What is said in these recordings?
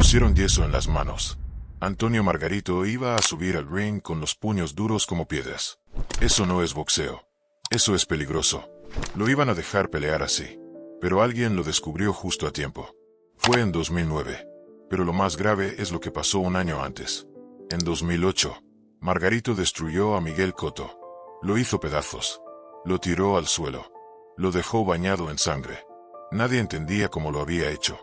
pusieron yeso en las manos. Antonio Margarito iba a subir al ring con los puños duros como piedras. Eso no es boxeo. Eso es peligroso. Lo iban a dejar pelear así. Pero alguien lo descubrió justo a tiempo. Fue en 2009. Pero lo más grave es lo que pasó un año antes. En 2008, Margarito destruyó a Miguel Cotto. Lo hizo pedazos. Lo tiró al suelo. Lo dejó bañado en sangre. Nadie entendía cómo lo había hecho.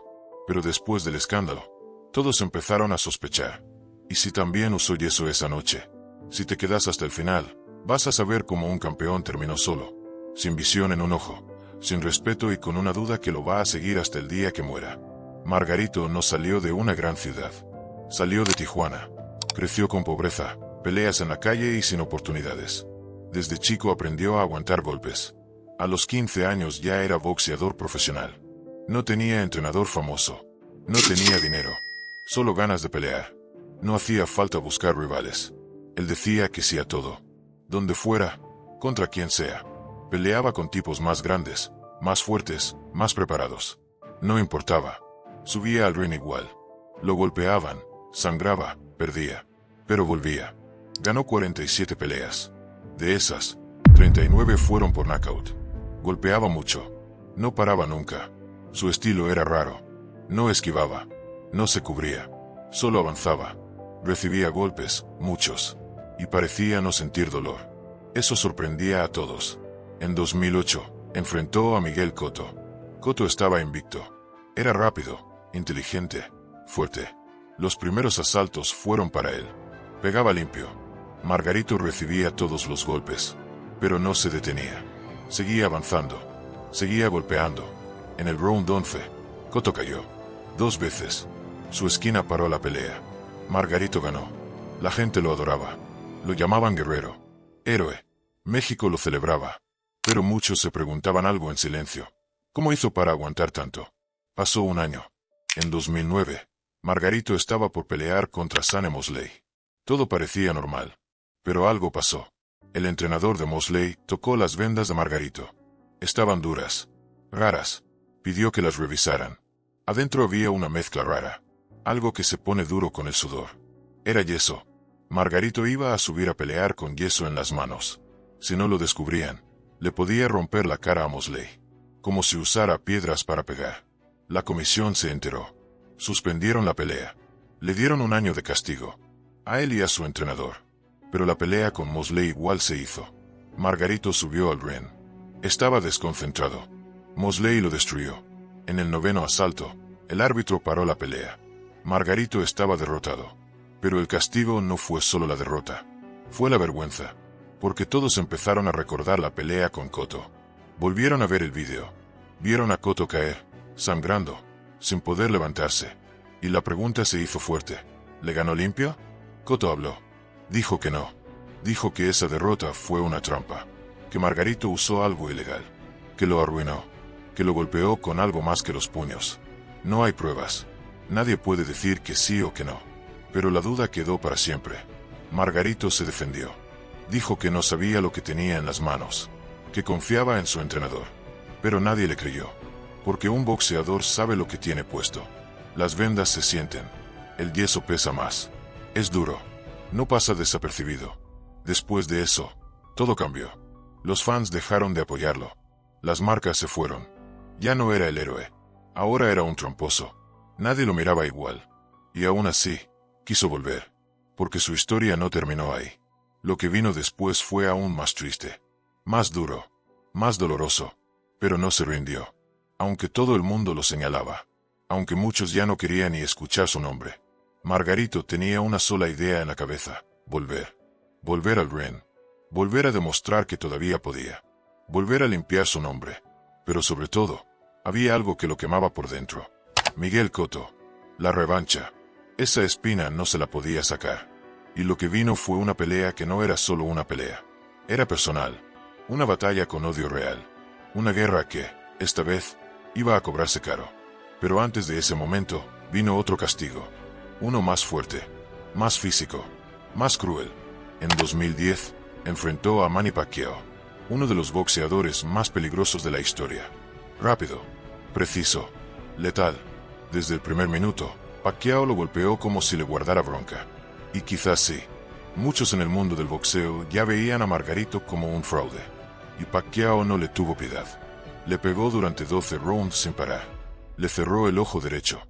Pero después del escándalo, todos empezaron a sospechar. ¿Y si también usó yeso esa noche? Si te quedas hasta el final, vas a saber cómo un campeón terminó solo, sin visión en un ojo, sin respeto y con una duda que lo va a seguir hasta el día que muera. Margarito no salió de una gran ciudad. Salió de Tijuana. Creció con pobreza, peleas en la calle y sin oportunidades. Desde chico aprendió a aguantar golpes. A los 15 años ya era boxeador profesional. No tenía entrenador famoso. No tenía dinero. Solo ganas de pelear. No hacía falta buscar rivales. Él decía que sí a todo. Donde fuera, contra quien sea. Peleaba con tipos más grandes, más fuertes, más preparados. No importaba. Subía al ring igual. Lo golpeaban, sangraba, perdía. Pero volvía. Ganó 47 peleas. De esas, 39 fueron por knockout. Golpeaba mucho. No paraba nunca. Su estilo era raro. No esquivaba. No se cubría. Solo avanzaba. Recibía golpes, muchos. Y parecía no sentir dolor. Eso sorprendía a todos. En 2008, enfrentó a Miguel Cotto. Cotto estaba invicto. Era rápido, inteligente, fuerte. Los primeros asaltos fueron para él. Pegaba limpio. Margarito recibía todos los golpes. Pero no se detenía. Seguía avanzando. Seguía golpeando. En el round 11, Cotto cayó. 2 veces. Su esquina paró la pelea. Margarito ganó. La gente lo adoraba. Lo llamaban guerrero. Héroe. México lo celebraba. Pero muchos se preguntaban algo en silencio. ¿Cómo hizo para aguantar tanto? Pasó un año. En 2009, Margarito estaba por pelear contra Sane Mosley. Todo parecía normal. Pero algo pasó. El entrenador de Mosley tocó las vendas de Margarito. Estaban duras. Raras. Pidió que las revisaran. Adentro había una mezcla rara. Algo que se pone duro con el sudor. Era yeso. Margarito iba a subir a pelear con yeso en las manos. Si no lo descubrían, le podía romper la cara a Mosley. Como si usara piedras para pegar. La comisión se enteró. Suspendieron la pelea. Le dieron un año de castigo. A él y a su entrenador. Pero la pelea con Mosley igual se hizo. Margarito subió al ring. Estaba desconcentrado. Mosley lo destruyó. En el 9º asalto, el árbitro paró la pelea. Margarito estaba derrotado. Pero el castigo no fue solo la derrota. Fue la vergüenza. Porque todos empezaron a recordar la pelea con Cotto. Volvieron a ver el vídeo. Vieron a Cotto caer, sangrando, sin poder levantarse. Y la pregunta se hizo fuerte. ¿Le ganó limpio? Cotto habló. Dijo que no. Dijo que esa derrota fue una trampa. Que Margarito usó algo ilegal. Que lo arruinó. Que lo golpeó con algo más que los puños. No hay pruebas. Nadie puede decir que sí o que no. Pero la duda quedó para siempre. Margarito se defendió. Dijo que no sabía lo que tenía en las manos. Que confiaba en su entrenador. Pero nadie le creyó. Porque un boxeador sabe lo que tiene puesto. Las vendas se sienten. El yeso pesa más. Es duro. No pasa desapercibido. Después de eso, todo cambió. Los fans dejaron de apoyarlo. Las marcas se fueron. Ya no era el héroe. Ahora era un tramposo. Nadie lo miraba igual. Y aún así, quiso volver. Porque su historia no terminó ahí. Lo que vino después fue aún más triste. Más duro. Más doloroso. Pero no se rindió. Aunque todo el mundo lo señalaba. Aunque muchos ya no querían ni escuchar su nombre. Margarito tenía una sola idea en la cabeza. Volver. Volver al ring. Volver a demostrar que todavía podía. Volver a limpiar su nombre. Pero sobre todo, había algo que lo quemaba por dentro. Miguel Cotto. La revancha. Esa espina no se la podía sacar. Y lo que vino fue una pelea que no era solo una pelea. Era personal. Una batalla con odio real. Una guerra que, esta vez, iba a cobrarse caro. Pero antes de ese momento, vino otro castigo. Uno más fuerte. Más físico. Más cruel. En 2010, enfrentó a Manny Pacquiao. Uno de los boxeadores más peligrosos de la historia. Rápido. Preciso. Letal. Desde el primer minuto, Pacquiao lo golpeó como si le guardara bronca. Y quizás sí. Muchos en el mundo del boxeo ya veían a Margarito como un fraude. Y Pacquiao no le tuvo piedad. Le pegó durante 12 rounds sin parar. Le cerró el ojo derecho.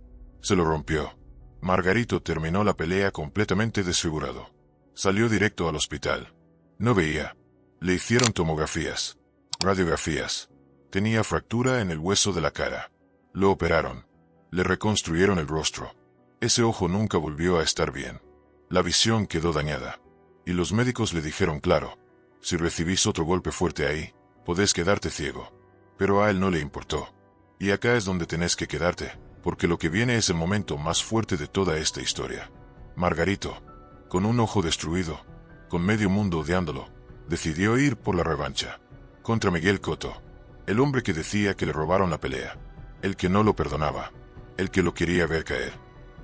Se lo rompió. Margarito terminó la pelea completamente desfigurado. Salió directo al hospital. No veía. Le hicieron tomografías, radiografías. Tenía fractura en el hueso de la cara. Lo operaron. Le reconstruyeron el rostro. Ese ojo nunca volvió a estar bien. La visión quedó dañada. Y los médicos le dijeron claro, si recibís otro golpe fuerte ahí, podés quedarte ciego. Pero a él no le importó. Y acá es donde tenés que quedarte, porque lo que viene es el momento más fuerte de toda esta historia. Margarito, con un ojo destruido, con medio mundo odiándolo, decidió ir por la revancha. Contra Miguel Cotto, el hombre que decía que le robaron la pelea, el que no lo perdonaba, el que lo quería ver caer.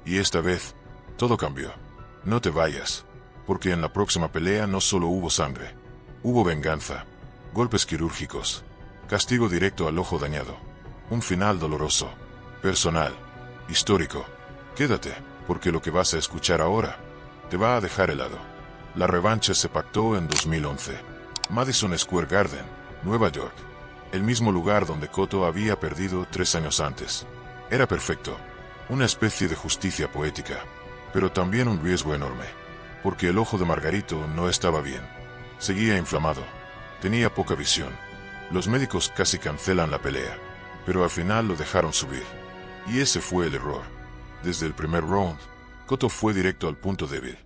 Y esta vez, todo cambió. No te vayas, porque en la próxima pelea no solo hubo sangre, hubo venganza, golpes quirúrgicos, castigo directo al ojo dañado, un final doloroso, personal, histórico. Quédate, porque lo que vas a escuchar ahora te va a dejar helado. La revancha se pactó en 2011. Madison Square Garden, Nueva York. El mismo lugar donde Cotto había perdido 3 años antes. Era perfecto. Una especie de justicia poética. Pero también un riesgo enorme. Porque el ojo de Margarito no estaba bien. Seguía inflamado. Tenía poca visión. Los médicos casi cancelan la pelea. Pero al final lo dejaron subir. Y ese fue el error. Desde el primer round, Cotto fue directo al punto débil.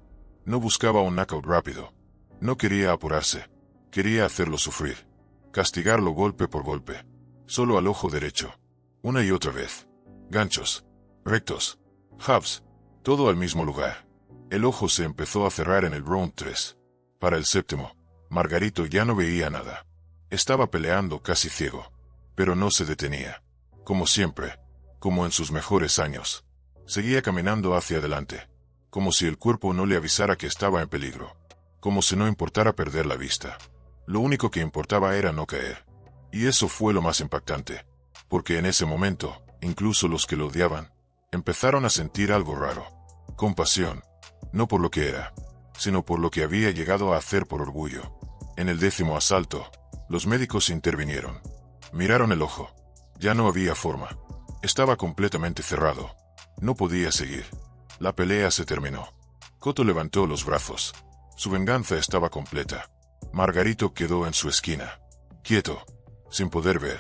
No buscaba un knockout rápido. No quería apurarse. Quería hacerlo sufrir. Castigarlo golpe por golpe. Solo al ojo derecho. Una y otra vez. Ganchos. Rectos. Jabs. Todo al mismo lugar. El ojo se empezó a cerrar en el round 3. Para el séptimo, Margarito ya no veía nada. Estaba peleando casi ciego. Pero no se detenía. Como siempre. Como en sus mejores años. Seguía caminando hacia adelante. Como si el cuerpo no le avisara que estaba en peligro. Como si no importara perder la vista. Lo único que importaba era no caer. Y eso fue lo más impactante. Porque en ese momento, incluso los que lo odiaban, empezaron a sentir algo raro. Compasión. No por lo que era, sino por lo que había llegado a hacer por orgullo. En el 10º asalto, los médicos intervinieron. Miraron el ojo. Ya no había forma. Estaba completamente cerrado. No podía seguir. La pelea se terminó. Cotto levantó los brazos. Su venganza estaba completa. Margarito quedó en su esquina. Quieto. Sin poder ver.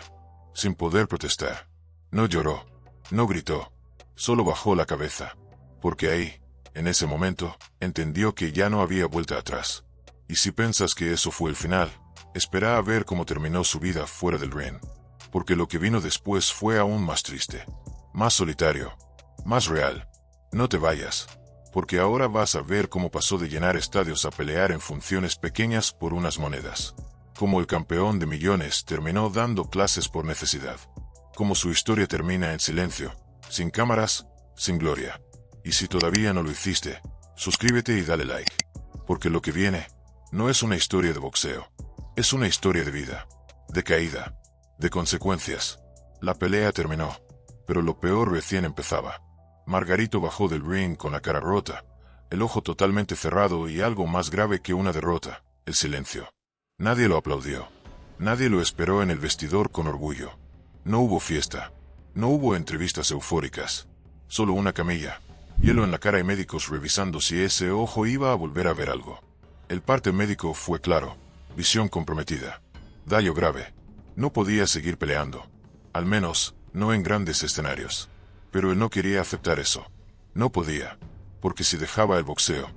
Sin poder protestar. No lloró. No gritó. Solo bajó la cabeza. Porque ahí, en ese momento, entendió que ya no había vuelta atrás. Y si piensas que eso fue el final, espera a ver cómo terminó su vida fuera del ring. Porque lo que vino después fue aún más triste. Más solitario. Más real. No te vayas. Porque ahora vas a ver cómo pasó de llenar estadios a pelear en funciones pequeñas por unas monedas. Como el campeón de millones terminó dando clases por necesidad. Como su historia termina en silencio, sin cámaras, sin gloria. Y si todavía no lo hiciste, suscríbete y dale like. Porque lo que viene, no es una historia de boxeo. Es una historia de vida. De caída. De consecuencias. La pelea terminó. Pero lo peor recién empezaba. Margarito bajó del ring con la cara rota, el ojo totalmente cerrado y algo más grave que una derrota, el silencio. Nadie lo aplaudió. Nadie lo esperó en el vestidor con orgullo. No hubo fiesta. No hubo entrevistas eufóricas. Solo una camilla, hielo en la cara y médicos revisando si ese ojo iba a volver a ver algo. El parte médico fue claro. Visión comprometida. Daño grave. No podía seguir peleando. Al menos, no en grandes escenarios. Pero él no quería aceptar eso. No podía. Porque si dejaba el boxeo,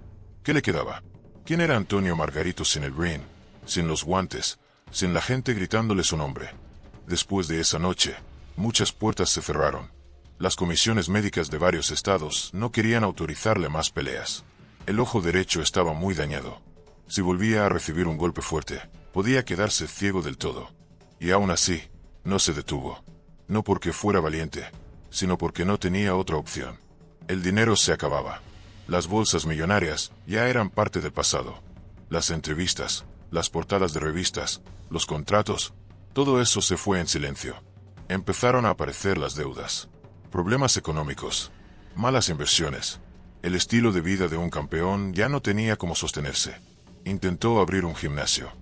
¿qué le quedaba? ¿Quién era Antonio Margarito sin el ring? Sin los guantes, sin la gente gritándole su nombre. Después de esa noche, muchas puertas se cerraron. Las comisiones médicas de varios estados no querían autorizarle más peleas. El ojo derecho estaba muy dañado. Si volvía a recibir un golpe fuerte, podía quedarse ciego del todo. Y aún así, no se detuvo. No porque fuera valiente, sino porque no tenía otra opción. El dinero se acababa. Las bolsas millonarias ya eran parte del pasado. Las entrevistas, las portadas de revistas, los contratos, todo eso se fue en silencio. Empezaron a aparecer las deudas. Problemas económicos. Malas inversiones. El estilo de vida de un campeón ya no tenía cómo sostenerse. Intentó abrir un gimnasio,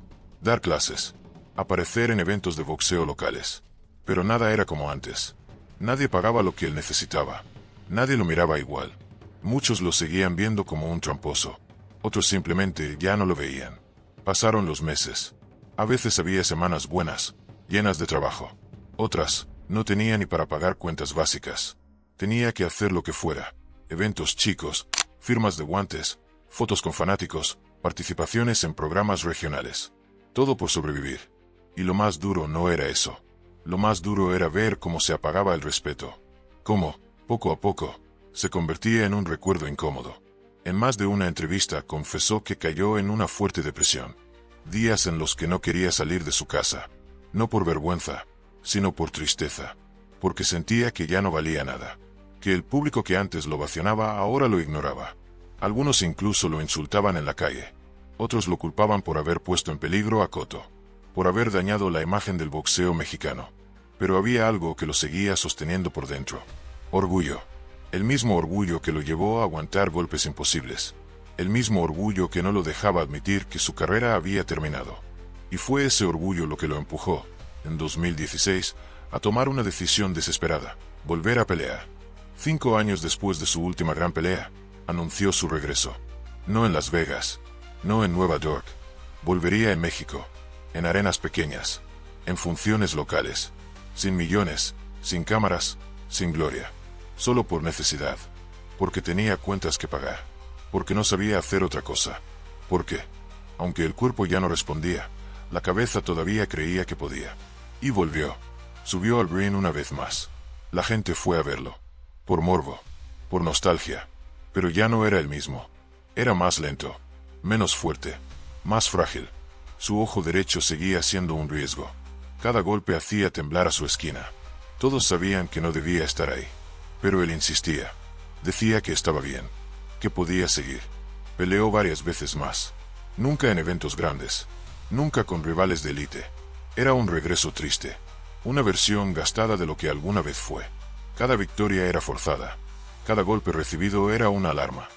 dar clases, aparecer en eventos de boxeo locales. Pero nada era como antes. Nadie pagaba lo que él necesitaba. Nadie lo miraba igual. Muchos lo seguían viendo como un tramposo. Otros simplemente ya no lo veían. Pasaron los meses. A veces había semanas buenas, llenas de trabajo. Otras, no tenía ni para pagar cuentas básicas. Tenía que hacer lo que fuera. Eventos chicos, firmas de guantes, fotos con fanáticos, participaciones en programas regionales. Todo por sobrevivir. Y lo más duro no era eso. Lo más duro era ver cómo se apagaba el respeto. Cómo, poco a poco, se convertía en un recuerdo incómodo. En más de una entrevista confesó que cayó en una fuerte depresión. Días en los que no quería salir de su casa. No por vergüenza, sino por tristeza. Porque sentía que ya no valía nada. Que el público que antes lo ovacionaba ahora lo ignoraba. Algunos incluso lo insultaban en la calle. Otros lo culpaban por haber puesto en peligro a Cotto. Por haber dañado la imagen del boxeo mexicano. Pero había algo que lo seguía sosteniendo por dentro. Orgullo. El mismo orgullo que lo llevó a aguantar golpes imposibles. El mismo orgullo que no lo dejaba admitir que su carrera había terminado. Y fue ese orgullo lo que lo empujó, en 2016, a tomar una decisión desesperada: volver a pelear. 5 años después de su última gran pelea, anunció su regreso. No en Las Vegas, no en Nueva York. Volvería en México, en arenas pequeñas, en funciones locales, sin millones, sin cámaras, sin gloria. Solo por necesidad. Porque tenía cuentas que pagar. Porque no sabía hacer otra cosa. Porque, aunque el cuerpo ya no respondía, la cabeza todavía creía que podía. Y volvió. Subió al ring una vez más. La gente fue a verlo. Por morbo. Por nostalgia. Pero ya no era el mismo. Era más lento. Menos fuerte. Más frágil. Su ojo derecho seguía siendo un riesgo. Cada golpe hacía temblar a su esquina. Todos sabían que no debía estar ahí. Pero él insistía. Decía que estaba bien. Que podía seguir. Peleó varias veces más. Nunca en eventos grandes. Nunca con rivales de élite. Era un regreso triste. Una versión gastada de lo que alguna vez fue. Cada victoria era forzada. Cada golpe recibido era una alarma.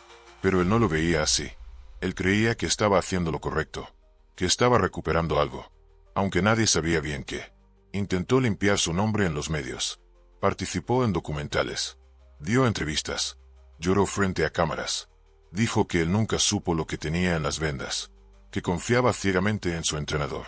Pero él no lo veía así. Él creía que estaba haciendo lo correcto. Que estaba recuperando algo. Aunque nadie sabía bien qué. Intentó limpiar su nombre en los medios. Participó en documentales. Dio entrevistas. Lloró frente a cámaras. Dijo que él nunca supo lo que tenía en las vendas. Que confiaba ciegamente en su entrenador.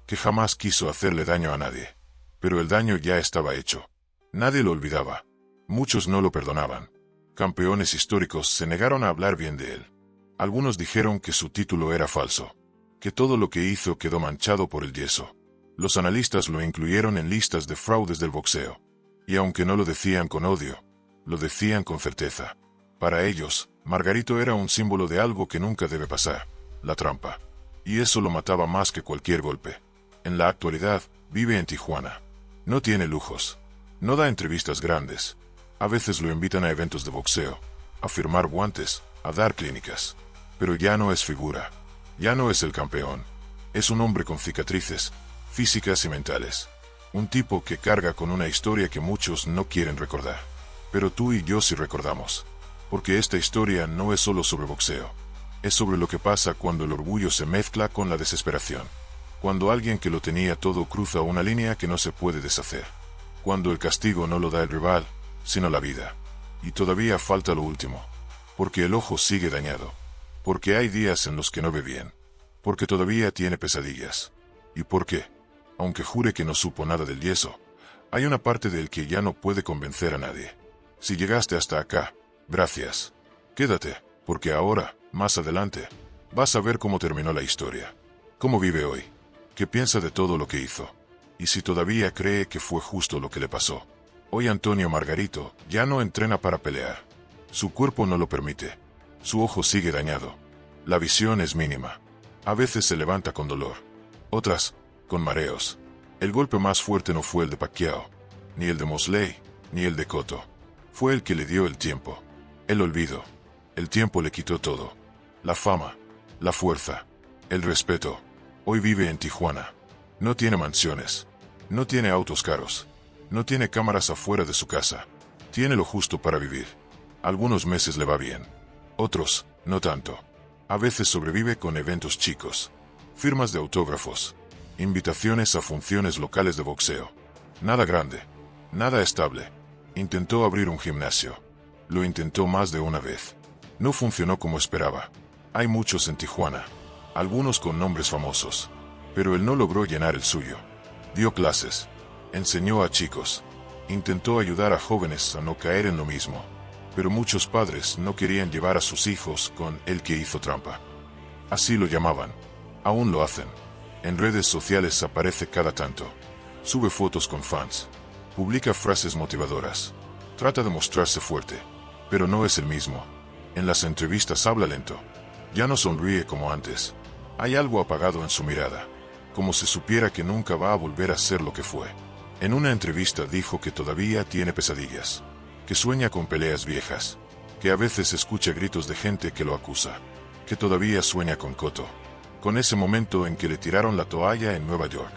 Que jamás quiso hacerle daño a nadie. Pero el daño ya estaba hecho. Nadie lo olvidaba. Muchos no lo perdonaban. Campeones históricos se negaron a hablar bien de él. Algunos dijeron que su título era falso. Que todo lo que hizo quedó manchado por el yeso. Los analistas lo incluyeron en listas de fraudes del boxeo. Y aunque no lo decían con odio, lo decían con certeza. Para ellos, Margarito era un símbolo de algo que nunca debe pasar: la trampa. Y eso lo mataba más que cualquier golpe. En la actualidad, vive en Tijuana. No tiene lujos. No da entrevistas grandes. A veces lo invitan a eventos de boxeo, a firmar guantes, a dar clínicas. Pero ya no es figura. Ya no es el campeón. Es un hombre con cicatrices, físicas y mentales. Un tipo que carga con una historia que muchos no quieren recordar. Pero tú y yo sí recordamos. Porque esta historia no es solo sobre boxeo. Es sobre lo que pasa cuando el orgullo se mezcla con la desesperación. Cuando alguien que lo tenía todo cruza una línea que no se puede deshacer. Cuando el castigo no lo da el rival, sino la vida. Y todavía falta lo último. Porque el ojo sigue dañado. Porque hay días en los que no ve bien. Porque todavía tiene pesadillas. Y porque, aunque jure que no supo nada del yeso, hay una parte de él que ya no puede convencer a nadie. Si llegaste hasta acá, gracias. Quédate, porque ahora, más adelante, vas a ver cómo terminó la historia. Cómo vive hoy. Qué piensa de todo lo que hizo. Y si todavía cree que fue justo lo que le pasó. Hoy Antonio Margarito ya no entrena para pelear. Su cuerpo no lo permite. Su ojo sigue dañado. La visión es mínima. A veces se levanta con dolor. Otras, con mareos. El golpe más fuerte no fue el de Pacquiao, ni el de Mosley, ni el de Cotto. Fue el que le dio el tiempo. El olvido. El tiempo le quitó todo. La fama, la fuerza, el respeto. Hoy vive en Tijuana. No tiene mansiones. No tiene autos caros. No tiene cámaras afuera de su casa. Tiene lo justo para vivir. Algunos meses le va bien. Otros, no tanto. A veces sobrevive con eventos chicos. Firmas de autógrafos. Invitaciones a funciones locales de boxeo. Nada grande. Nada estable. Intentó abrir un gimnasio. Lo intentó más de una vez. No funcionó como esperaba. Hay muchos en Tijuana. Algunos con nombres famosos. Pero él no logró llenar el suyo. Dio clases. Enseñó a chicos. Intentó ayudar a jóvenes a no caer en lo mismo. Pero muchos padres no querían llevar a sus hijos con el que hizo trampa. Así lo llamaban. Aún lo hacen. En redes sociales aparece cada tanto. Sube fotos con fans. Publica frases motivadoras. Trata de mostrarse fuerte. Pero no es el mismo. En las entrevistas habla lento. Ya no sonríe como antes. Hay algo apagado en su mirada. Como si supiera que nunca va a volver a ser lo que fue. En una entrevista dijo que todavía tiene pesadillas. Que sueña con peleas viejas. Que a veces escucha gritos de gente que lo acusa. Que todavía sueña con Cotto. Con ese momento en que le tiraron la toalla en Nueva York.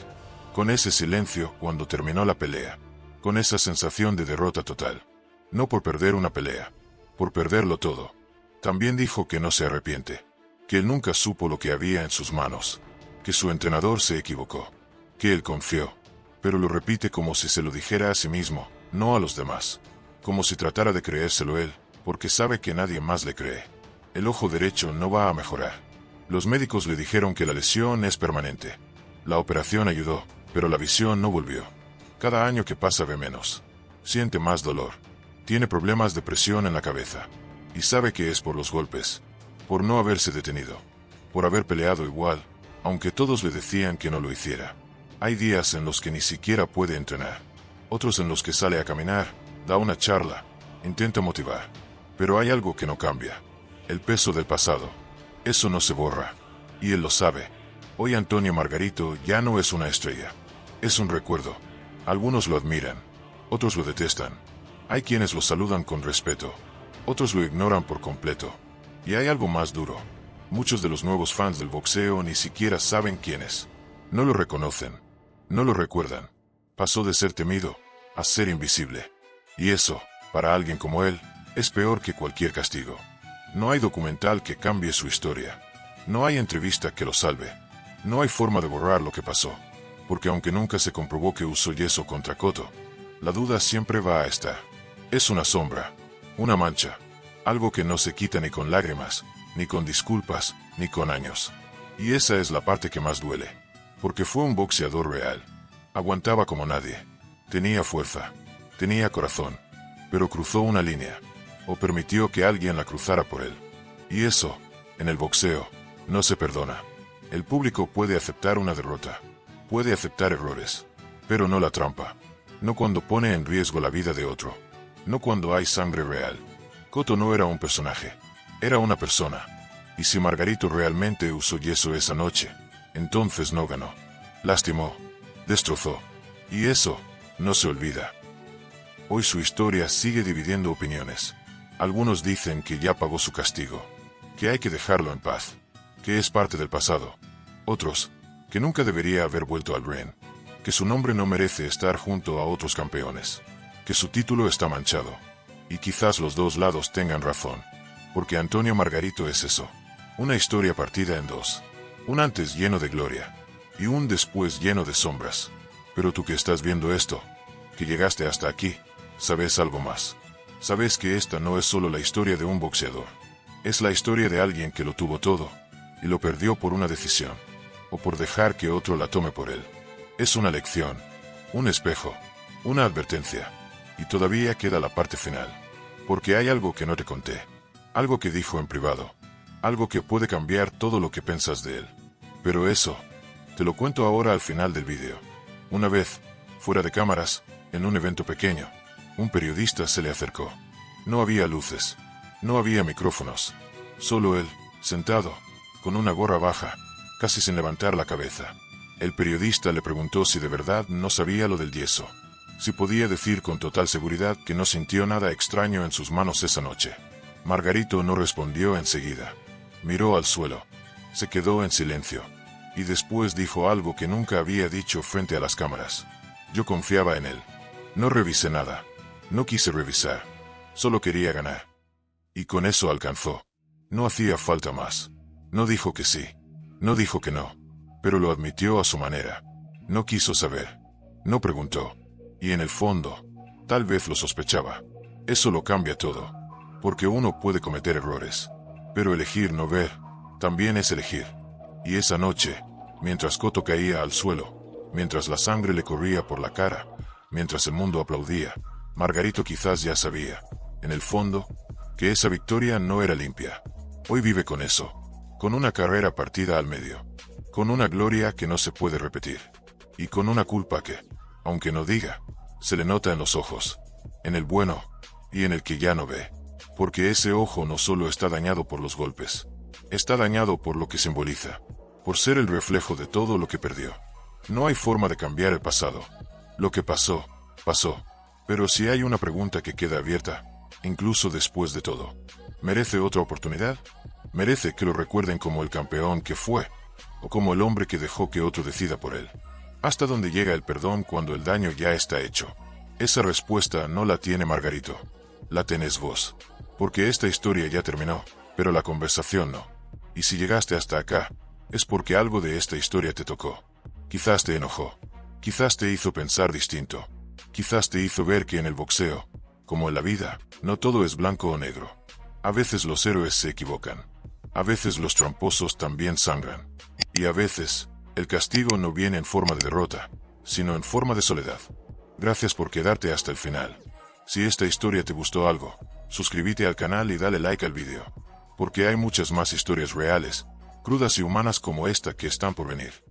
Con ese silencio cuando terminó la pelea. Con esa sensación de derrota total. No por perder una pelea. Por perderlo todo. También dijo que no se arrepiente. Que él nunca supo lo que había en sus manos. Que su entrenador se equivocó. Que él confió. Pero lo repite como si se lo dijera a sí mismo, no a los demás. Como si tratara de creérselo él, porque sabe que nadie más le cree. El ojo derecho no va a mejorar. Los médicos le dijeron que la lesión es permanente. La operación ayudó, pero la visión no volvió. Cada año que pasa ve menos. Siente más dolor. Tiene problemas de presión en la cabeza. Y sabe que es por los golpes. Por no haberse detenido. Por haber peleado igual, aunque todos le decían que no lo hiciera. Hay días en los que ni siquiera puede entrenar. Otros en los que sale a caminar, da una charla, intenta motivar. Pero hay algo que no cambia. El peso del pasado. Eso no se borra. Y él lo sabe. Hoy Antonio Margarito ya no es una estrella. Es un recuerdo. Algunos lo admiran. Otros lo detestan. Hay quienes lo saludan con respeto. Otros lo ignoran por completo. Y hay algo más duro. Muchos de los nuevos fans del boxeo ni siquiera saben quién es. No lo reconocen. No lo recuerdan. Pasó de ser temido a ser invisible. Y eso, para alguien como él, es peor que cualquier castigo. No hay documental que cambie su historia. No hay entrevista que lo salve. No hay forma de borrar lo que pasó. Porque aunque nunca se comprobó que usó yeso contra Cotto, la duda siempre va a estar. Es una sombra. Una mancha. Algo que no se quita ni con lágrimas, ni con disculpas, ni con años. Y esa es la parte que más duele. Porque fue un boxeador real. Aguantaba como nadie. Tenía fuerza. Tenía corazón. Pero cruzó una línea. O permitió que alguien la cruzara por él. Y eso, en el boxeo, no se perdona. El público puede aceptar una derrota. Puede aceptar errores. Pero no la trampa. No cuando pone en riesgo la vida de otro. No cuando hay sangre real. Cotto no era un personaje. Era una persona. Y si Margarito realmente usó yeso esa noche, entonces no ganó. Lastimó. Destrozó. Y eso, no se olvida. Hoy su historia sigue dividiendo opiniones. Algunos dicen que ya pagó su castigo. Que hay que dejarlo en paz. Que es parte del pasado. Otros, que nunca debería haber vuelto al ring. Que su nombre no merece estar junto a otros campeones. Que su título está manchado. Y quizás los dos lados tengan razón. Porque Antonio Margarito es eso. Una historia partida en dos. Un antes lleno de gloria. Y un después lleno de sombras. Pero tú que estás viendo esto, que llegaste hasta aquí, sabes algo más. Sabes que esta no es solo la historia de un boxeador. Es la historia de alguien que lo tuvo todo, y lo perdió por una decisión. O por dejar que otro la tome por él. Es una lección. Un espejo. Una advertencia. Y todavía queda la parte final. Porque hay algo que no te conté. Algo que dijo en privado. Algo que puede cambiar todo lo que piensas de él. Pero eso, te lo cuento ahora al final del vídeo. Una vez, fuera de cámaras, en un evento pequeño, un periodista se le acercó. No había luces. No había micrófonos. Solo él, sentado, con una gorra baja, casi sin levantar la cabeza. El periodista le preguntó si de verdad no sabía lo del yeso. Si podía decir con total seguridad que no sintió nada extraño en sus manos esa noche. Margarito no respondió enseguida. Miró al suelo. Se quedó en silencio. Y después dijo algo que nunca había dicho frente a las cámaras. Yo confiaba en él. No revisé nada. No quise revisar. Solo quería ganar. Y con eso alcanzó. No hacía falta más. No dijo que sí. No dijo que no. Pero lo admitió a su manera. No quiso saber. No preguntó. Y en el fondo, tal vez lo sospechaba. Eso lo cambia todo. Porque uno puede cometer errores. Pero elegir no ver, también es elegir. Y esa noche, mientras Cotto caía al suelo, mientras la sangre le corría por la cara, mientras el mundo aplaudía, Margarito quizás ya sabía, en el fondo, que esa victoria no era limpia. Hoy vive con eso, con una carrera partida al medio, con una gloria que no se puede repetir, y con una culpa que, aunque no diga, se le nota en los ojos, en el bueno, y en el que ya no ve, porque ese ojo no solo está dañado por los golpes, está dañado por lo que simboliza, por ser el reflejo de todo lo que perdió. No hay forma de cambiar el pasado. Lo que pasó, pasó. Pero si hay una pregunta que queda abierta, incluso después de todo, ¿merece otra oportunidad? ¿Merece que lo recuerden como el campeón que fue? ¿O como el hombre que dejó que otro decida por él? ¿Hasta dónde llega el perdón cuando el daño ya está hecho? Esa respuesta no la tiene Margarito. La tenés vos. Porque esta historia ya terminó, pero la conversación no. Y si llegaste hasta acá, es porque algo de esta historia te tocó. Quizás te enojó. Quizás te hizo pensar distinto. Quizás te hizo ver que en el boxeo, como en la vida, no todo es blanco o negro. A veces los héroes se equivocan. A veces los tramposos también sangran. Y a veces, el castigo no viene en forma de derrota, sino en forma de soledad. Gracias por quedarte hasta el final. Si esta historia te gustó algo, suscríbete al canal y dale like al video. Porque hay muchas más historias reales, crudas y humanas como esta que están por venir.